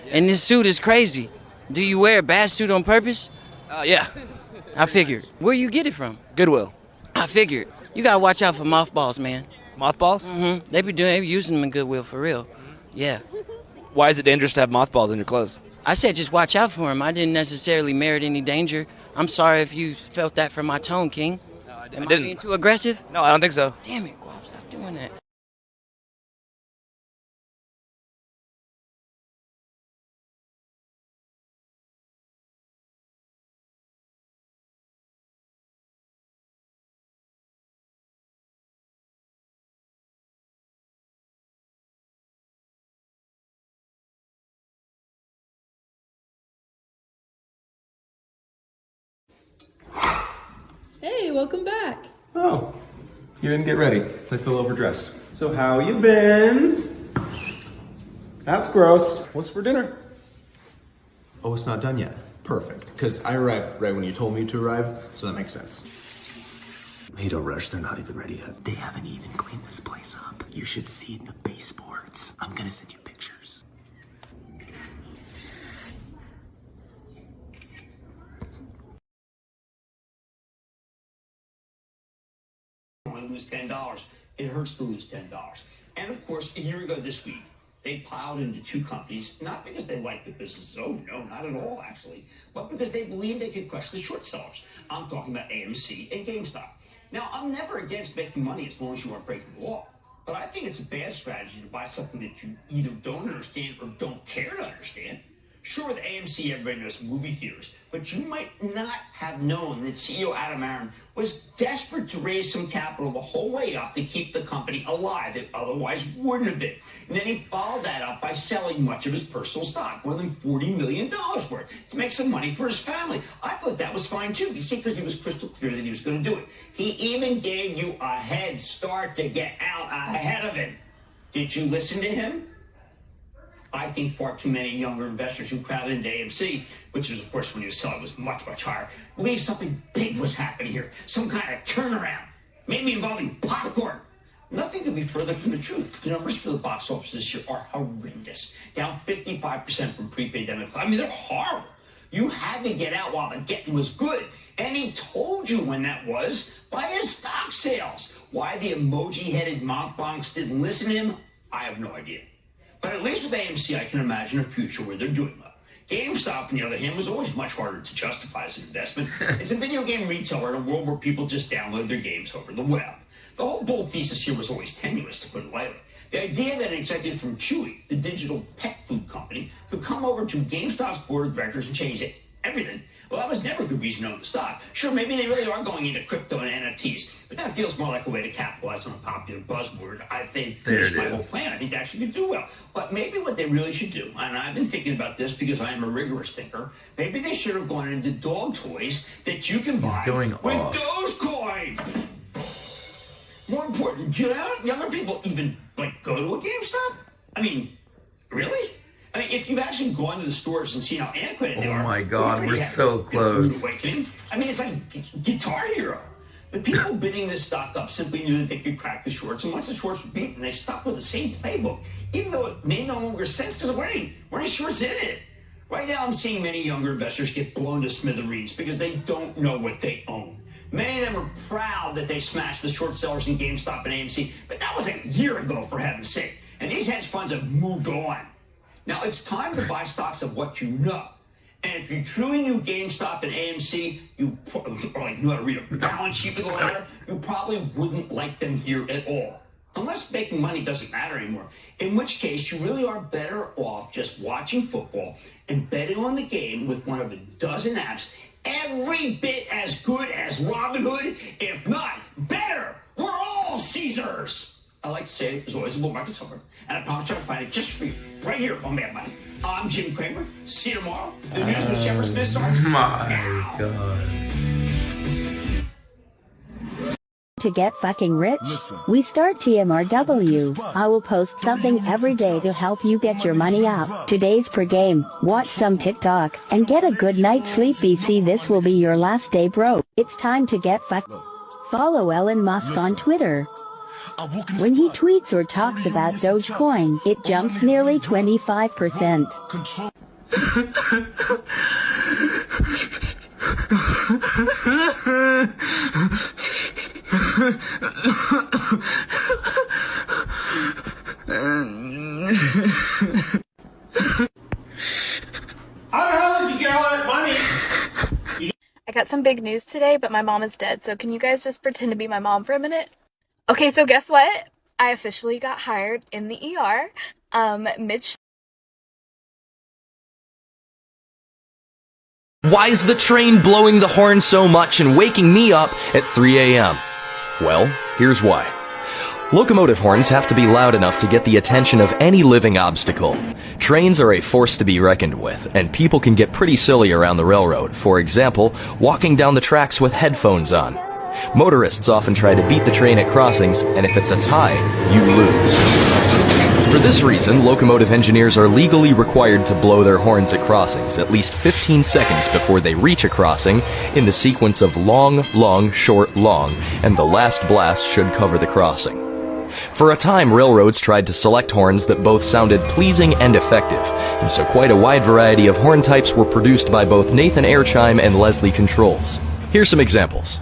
And this suit is crazy. Do you wear a bad suit on purpose? Yeah. I figured. Where you get it from? Goodwill. I figured. You gotta watch out for mothballs, man. Mothballs? Mm-hmm. They be using them in Goodwill for real. Yeah. Why is it dangerous to have mothballs in your clothes? I said just watch out for them. I didn't necessarily merit any danger. I'm sorry if you felt that from my tone, King. No, I Am I didn't. being too aggressive? No, I don't think so. Damn it, Guap, stop doing that. Hey, welcome back. Oh, you didn't get ready. I feel overdressed. So how you been? That's gross. What's for dinner? Oh, it's not done yet. Perfect, because I arrived right when you told me to arrive, so that makes sense. Hey, don't rush. They're not even ready yet. They haven't even cleaned this place up. You should see the baseboards. I'm gonna send you pictures. Only lose $10. It hurts to lose $10. And of course, a year ago this week, they piled into two companies, not because they liked the business. Oh, no, not at all, actually. But because they believed they could crush the short sellers. I'm talking about AMC and GameStop. Now, I'm never against making money as long as you aren't breaking the law. But I think it's a bad strategy to buy something that you either don't understand or don't care to understand. Sure, with AMC, everybody knows movie theaters, but you might not have known that CEO Adam Aron was desperate to raise some capital the whole way up to keep the company alive. It otherwise wouldn't have been. And then he followed that up by selling much of his personal stock, more than $40 million worth, to make some money for his family. I thought that was fine, too, you see, because he was crystal clear that he was going to do it. He even gave you a head start to get out ahead of it. Did you listen to him? I think far too many younger investors who crowded into AMC, which was, of course, when he was selling, was much, much higher, believed something big was happening here, some kind of turnaround, maybe involving popcorn. Nothing could be further from the truth. The numbers for the box office this year are horrendous, down 55% from pre-pandemic. I mean, they're horrible. You had to get out while the getting was good, and he told you when that was by his stock sales. Why the emoji-headed monkbonks didn't listen to him, I have no idea. But at least with AMC, I can imagine a future where they're doing well. GameStop, on the other hand, was always much harder to justify as an investment. It's a video game retailer in a world where people just download their games over the web. The whole bull thesis here was always tenuous, to put it lightly. The idea that an executive from Chewy, the digital pet food company, could come over to GameStop's board of directors and change everything, well, that was never a good reason to own the stock. Sure, maybe they really are going into crypto and NFTs, but that feels more like a way to capitalize on a popular buzzword. I think finished my whole plan. I think they actually could do well. But maybe what they really should do, and I've been thinking about this because I am a rigorous thinker, maybe they should have gone into dog toys that you can buy with Dogecoin. More important, do younger people even go to a GameStop? I mean, really? I mean, if you've actually gone to the stores and seen how antiquated they are. Oh my God, we're so close. I mean, it's like Guitar Hero. The people bidding this stock up simply knew that they could crack the shorts, and once the shorts were beaten, they stuck with the same playbook, even though it made no longer sense because there weren't any shorts in it. Right now, I'm seeing many younger investors get blown to smithereens because they don't know what they own. Many of them are proud that they smashed the short sellers in GameStop and AMC, but that was a year ago, for heaven's sake. And these hedge funds have moved on. Now, it's time to buy stocks of what you know. And if you truly knew GameStop and AMC, or knew how to read a balance sheet with a ladder, you probably wouldn't like them here at all. Unless making money doesn't matter anymore, in which case you really are better off just watching football and betting on the game with one of a dozen apps, every bit as good as Robinhood, if not better. We're all Caesars. I like to say there's always a bull market somewhere, and I promise I'll find it just for you, right here on Mad Money. I'm Jim Cramer. See you tomorrow. The news with Shepard Smith starts now. God. To get fucking rich? We start TMRW. I will post something every day to help you get your money up. Today's per game, watch some TikTok, and get a good night's sleep. BC, this will be your last day broke. It's time to get fucked. Follow Elon Musk on Twitter. When he tweets or talks about Dogecoin, it jumps nearly 25%. How the hell did you get all that money? I got some big news today, but my mom is dead, so can you guys just pretend to be my mom for a minute? Okay, so guess what? I officially got hired in the ER. Mitch. Why is the train blowing the horn so much and waking me up at 3 a.m.? Well, here's why. Locomotive horns have to be loud enough to get the attention of any living obstacle. Trains are a force to be reckoned with, and people can get pretty silly around the railroad. For example, walking down the tracks with headphones on. Motorists often try to beat the train at crossings, and if it's a tie, you lose. For this reason, locomotive engineers are legally required to blow their horns at crossings at least 15 seconds before they reach a crossing in the sequence of long, long, short, long, and the last blast should cover the crossing. For a time, railroads tried to select horns that both sounded pleasing and effective, and so quite a wide variety of horn types were produced by both Nathan Airchime and Leslie Controls. Here's some examples.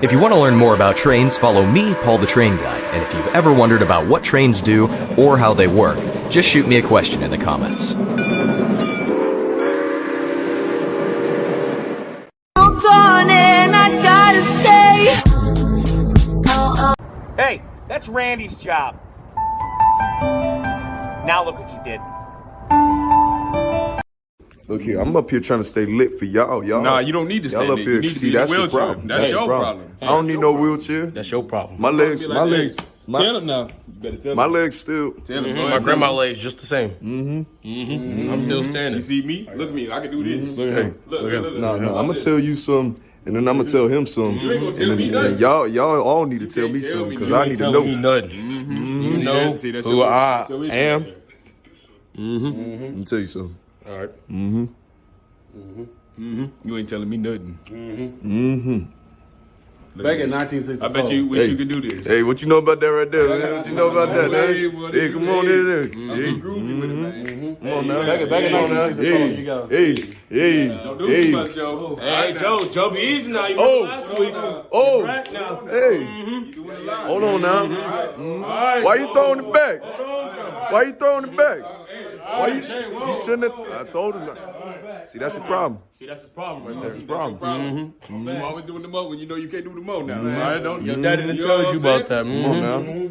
If you want to learn more about trains, follow me, Paul the Train Guy. And if you've ever wondered about what trains do or how they work, just shoot me a question in the comments. Hey, that's Randy's job. Now look what you did. Look here, I'm up here trying to stay lit for y'all. Nah, you don't need to stay up lit. here. You need to See, be in a that's the wheelchair. problem. That's your problem. I don't need no wheelchair. That's your problem. My legs, Tell him now. You better tell him. my legs still. Tell him. My grandma legs just the same. I'm still standing. You see me? Look at me. I can do this. Look at him. Look. No, I'm gonna tell you something, and then I'm gonna tell him something. You ain't gonna tell and me then, nothing. y'all all need to tell me something because I need to know. Me nothing. You know who I am. Let me tell you something. All right. You ain't telling me nothing. Back in 1964. I bet you wish you could do this. Hey, what you know about that right there, man? What you know about that, man? Hey, come on in there. I'm too groovy with it, man. Come on now. Back in 1964, you go. Hey. Don't do too much, Joe. Hey, Joe, be easy now. You Oh. remember last week. Oh, Right now. hey. Hold on now. Why you throwing it back? Why you throwing it back? Why you shouldn't have? I told him. See, that's the problem. See, that's his problem right there. That's the problem. You always doing the mo when you know you can't do the mo now. Right? Don't Your daddy done told you about that. Come on now.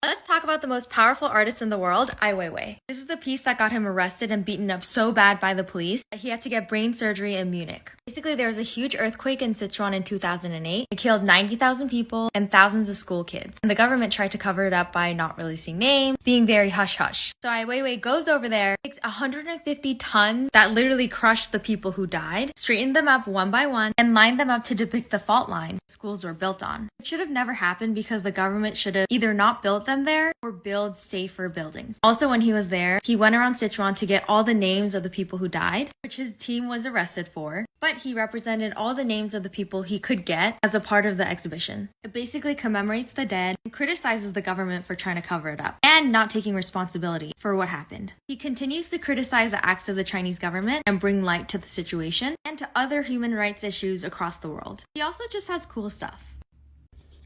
Let's talk about the most powerful artist in the world, Ai Weiwei. This is the piece that got him arrested and beaten up so bad by the police that he had to get brain surgery in Munich. Basically, there was a huge earthquake in Sichuan in 2008. It killed 90,000 people and thousands of school kids. And the government tried to cover it up by not releasing names, being very hush-hush. So Ai Weiwei goes over there, takes 150 tons that literally crushed the people who died, straightened them up one by one, and lined them up to depict the fault line schools were built on. It should have never happened because the government should have either not built them there or build safer buildings. Also, when he was there, he went around Sichuan to get all the names of the people who died, which his team was arrested for, but he represented all the names of the people he could get as a part of the exhibition. It basically commemorates the dead and criticizes the government for trying to cover it up and not taking responsibility for what happened. He continues to criticize the acts of the Chinese government and bring light to the situation and to other human rights issues across the world. He also just has cool stuff.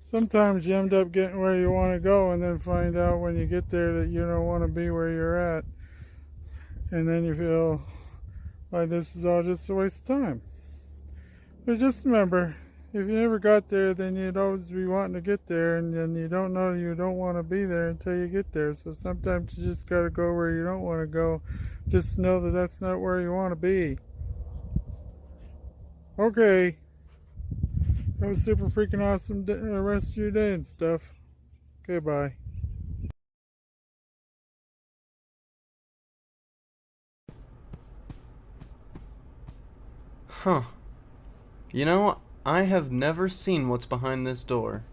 Sometimes you end up getting where you want to go and then find out when you get there that you don't want to be where you're at. And then you feel like this is all just a waste of time. But just remember, if you never got there, then you'd always be wanting to get there, and then you don't know you don't want to be there until you get there. So sometimes you just got to go where you don't want to go. Just know that that's not where you want to be. Okay. Have a super freaking awesome rest of your day and stuff. Okay, bye. Huh. You know, I have never seen what's behind this door.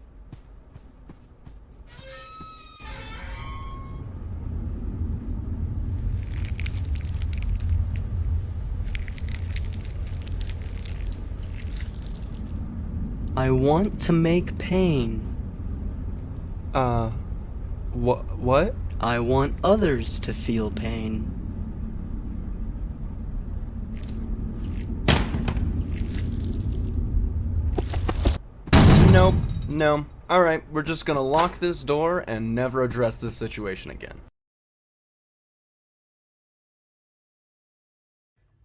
I want to make pain. What? I want others to feel pain. Nope, no. Alright, we're just gonna lock this door and never address this situation again.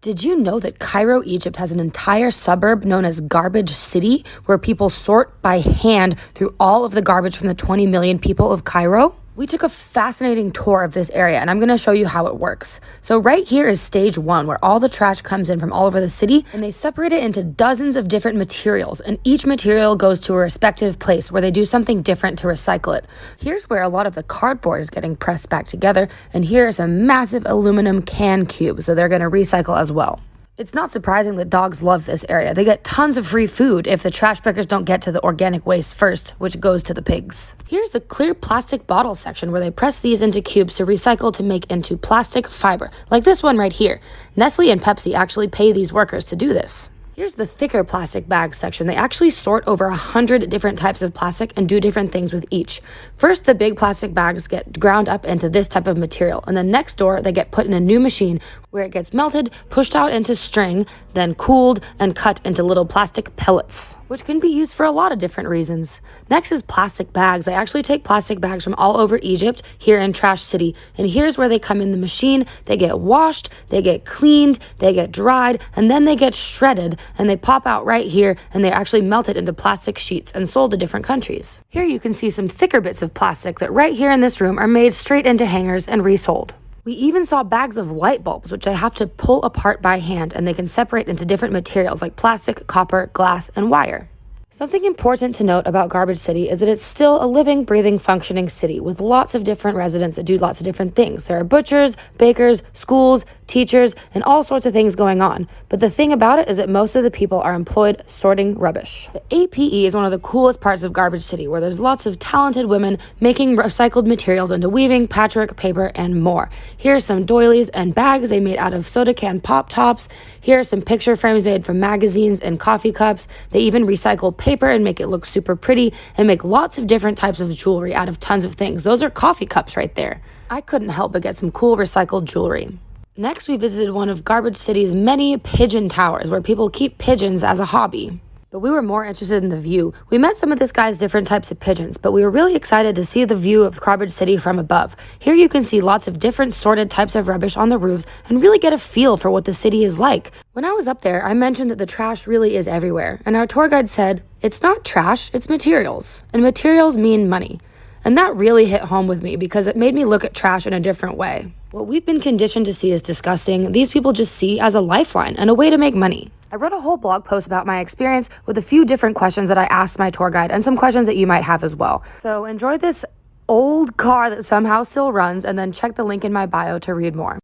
Did you know that Cairo, Egypt has an entire suburb known as Garbage City, where people sort by hand through all of the garbage from the 20 million people of Cairo? We took a fascinating tour of this area, and I'm going to show you how it works. So right here is stage 1, where all the trash comes in from all over the city, and they separate it into dozens of different materials, and each material goes to a respective place where they do something different to recycle it. Here's where a lot of the cardboard is getting pressed back together, and here are some massive aluminum can cubes, so they're going to recycle as well. It's not surprising that dogs love this area. They get tons of free food if the trash pickers don't get to the organic waste first, which goes to the pigs. Here's the clear plastic bottle section where they press these into cubes to recycle to make into plastic fiber, like this one right here. Nestle and Pepsi actually pay these workers to do this. Here's the thicker plastic bag section. They actually sort over 100 different types of plastic and do different things with each. First, the big plastic bags get ground up into this type of material, and then next door, they get put in a new machine where it gets melted, pushed out into string, then cooled and cut into little plastic pellets, which can be used for a lot of different reasons. Next is plastic bags. They actually take plastic bags from all over Egypt here in Trash City, and here's where they come in the machine. They get washed, they get cleaned, they get dried, and then they get shredded, and they pop out right here, and they're actually melted into plastic sheets and sold to different countries. Here you can see some thicker bits of plastic that right here in this room are made straight into hangers and resold. We even saw bags of light bulbs, which I have to pull apart by hand, and they can separate into different materials like plastic, copper, glass, and wire. Something important to note about Garbage City is that it's still a living, breathing, functioning city with lots of different residents that do lots of different things. There are butchers, bakers, schools, teachers, and all sorts of things going on. But the thing about it is that most of the people are employed sorting rubbish. The APE is one of the coolest parts of Garbage City, where there's lots of talented women making recycled materials into weaving, patchwork, paper, and more. Here are some doilies and bags they made out of soda can pop tops. Here are some picture frames made from magazines and coffee cups. They even recycle paper and make it look super pretty, and make lots of different types of jewelry out of tons of things. Those are coffee cups right there. I couldn't help but get some cool recycled jewelry. Next, we visited one of Garbage City's many pigeon towers, where people keep pigeons as a hobby. But we were more interested in the view. We met some of this guy's different types of pigeons, but we were really excited to see the view of Garbage City from above. Here you can see lots of different sorted types of rubbish on the roofs and really get a feel for what the city is like. When I was up there, I mentioned that the trash really is everywhere, and our tour guide said, "It's not trash, it's materials, and materials mean money." And that really hit home with me because it made me look at trash in a different way. What we've been conditioned to see as disgusting, these people just see as a lifeline and a way to make money. I wrote a whole blog post about my experience with a few different questions that I asked my tour guide and some questions that you might have as well. So enjoy this old car that somehow still runs, and then check the link in my bio to read more.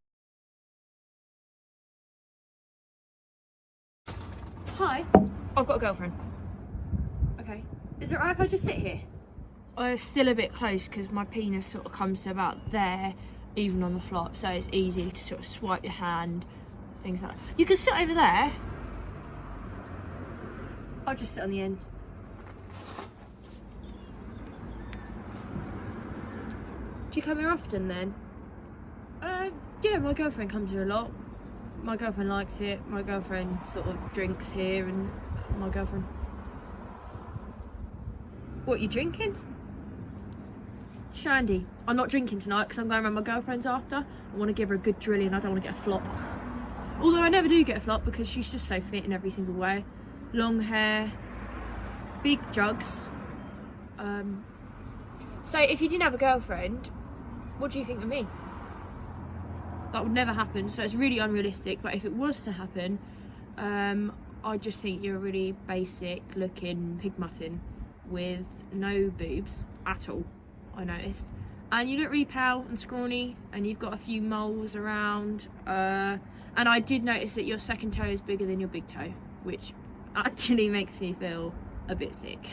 Hi, I've got a girlfriend. Okay, is it alright if I just sit here? It's still a bit close because my penis sort of comes to about there, even on the flop, so it's easy to sort of swipe your hand, things like that. You can sit over there. I'll just sit on the end. Do you come here often then? Yeah, my girlfriend comes here a lot. My girlfriend likes it. My girlfriend sort of drinks here, and my girlfriend... What, you drinking? Shandy, I'm not drinking tonight because I'm going around my girlfriend's after. I want to give her a good drilling and I don't want to get a flop. Although I never do get a flop because she's just so fit in every single way. Long hair, big jugs. So if you didn't have a girlfriend, what do you think of me? That would never happen, so it's really unrealistic. But if it was to happen, I just think you're a really basic looking pig muffin with no boobs at all, I noticed. And you look really pale and scrawny, and you've got a few moles around. And I did notice that your second toe is bigger than your big toe, which actually makes me feel a bit sick.